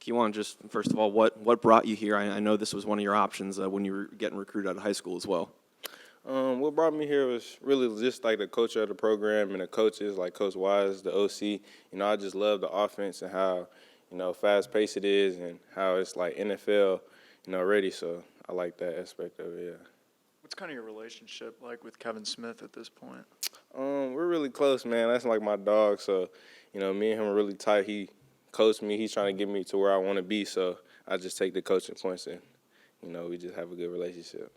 Kewan, just first of all, what brought you here? I know this was one of your options when you were getting recruited out of high school as well. What brought me here was really just like the coach of the program and the coaches, like Coach Wise, the OC. I just love the offense and how, fast-paced it is and how it's like NFL, ready. So I like that aspect of it, yeah. What's kind of your relationship like with Kevin Smith at this point? We're really close, man. That's like my dog. So, me and him are really tight. He coached me. He's trying to get me to where I want to be. So I just take the coaching points and, we just have a good relationship.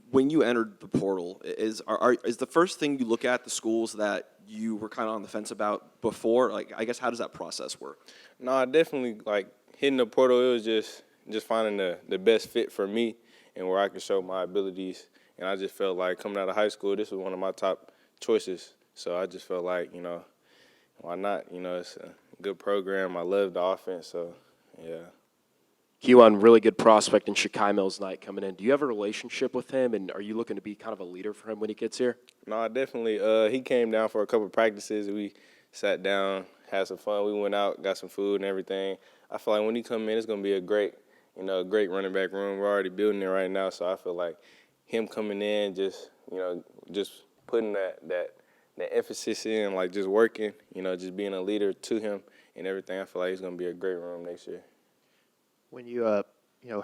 When you entered the portal, is the first thing you look at the schools that you were kind of on the fence about before? Like, I guess, how does that process work? No, I definitely, like, hitting the portal, it was just finding the best fit for me and where I could show my abilities. And I just felt like coming out of high school, this was one of my top choices. So I just felt like, why not? It's a good program. I love the offense, so, yeah. Kewan, really good prospect in Shakai Mills night coming in. Do you have a relationship with him, and are you looking to be kind of a leader for him when he gets here? No, I definitely. He came down for a couple of practices. We sat down, had some fun. We went out, got some food and everything. I feel like when he come in, it's going to be a great running back room. We're already building it right now, so I feel like him coming in, just putting that emphasis in, like just working, just being a leader to him and everything. I feel like he's going to be a great room next year. When you,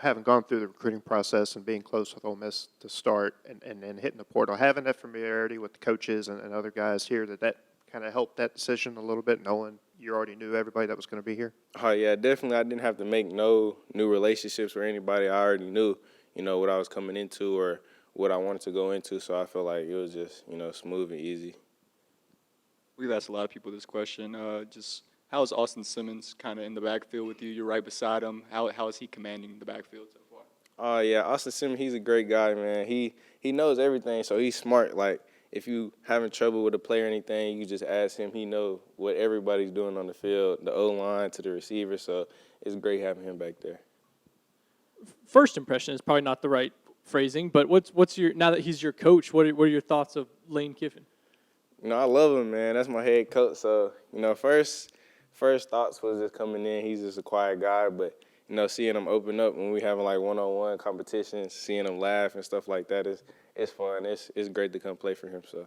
having gone through the recruiting process and being close with Ole Miss to start and then hitting the portal, having that familiarity with the coaches and other guys here, that kind of helped that decision a little bit, knowing you already knew everybody that was going to be here? Oh, yeah, definitely. I didn't have to make no new relationships with anybody. I already knew, what I was coming into or what I wanted to go into, so I felt like it was just, smooth and easy. We've asked a lot of people this question. How is Austin Simmons kind of in the backfield with you? You're right beside him. How is he commanding the backfield so far? Oh, yeah, Austin Simmons, he's a great guy, man. He knows everything, so he's smart. Like, if you having trouble with a play or anything, you just ask him. He know what everybody's doing on the field, the O-line to the receiver, so it's great having him back there. First impression is probably not the right phrasing, but what's your, now that he's your coach, what are your thoughts of Lane Kiffin? I love him, man. That's my head coach, so, First thoughts was just coming in. He's just a quiet guy, but seeing him open up when we having like one-on-one competitions, seeing him laugh and stuff like that is fun. It's great to come play for him. So.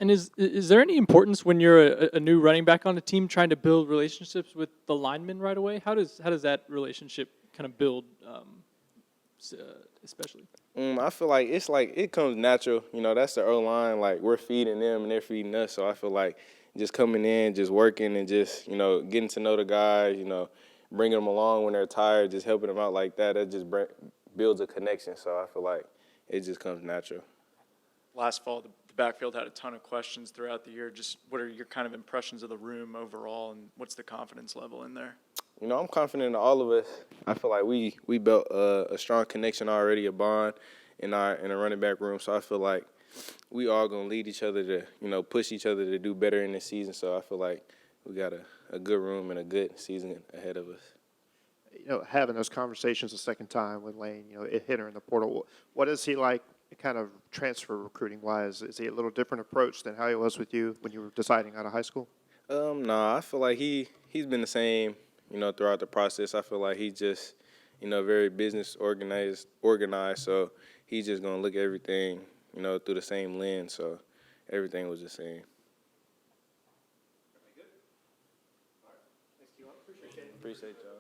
And is there any importance when you're a new running back on the team trying to build relationships with the linemen right away? How does that relationship kind of build, especially? I feel like it comes natural. That's the O-line. Like we're feeding them and they're feeding us. So I feel like just coming in, just working, and just getting to know the guys, bringing them along when they're tired, just helping them out like that. That just builds a connection. So I feel like it just comes natural. Last fall, the backfield had a ton of questions throughout the year. Just what are your kind of impressions of the room overall, and what's the confidence level in there? I'm confident in all of us. I feel like we built a strong connection already, a bond in the running back room. So I feel like we all going to lead each other to, push each other to do better in this season. So I feel like we got a good room and a good season ahead of us. Having those conversations a second time with Lane, it hit her in the portal. What is he like kind of transfer recruiting-wise? Is he a little different approach than how he was with you when you were deciding out of high school? No, I feel like he's been the same, throughout the process. I feel like he's just, very business organized. So he's just going to look at everything, through the same lens, so everything was the same. Appreciate y'all.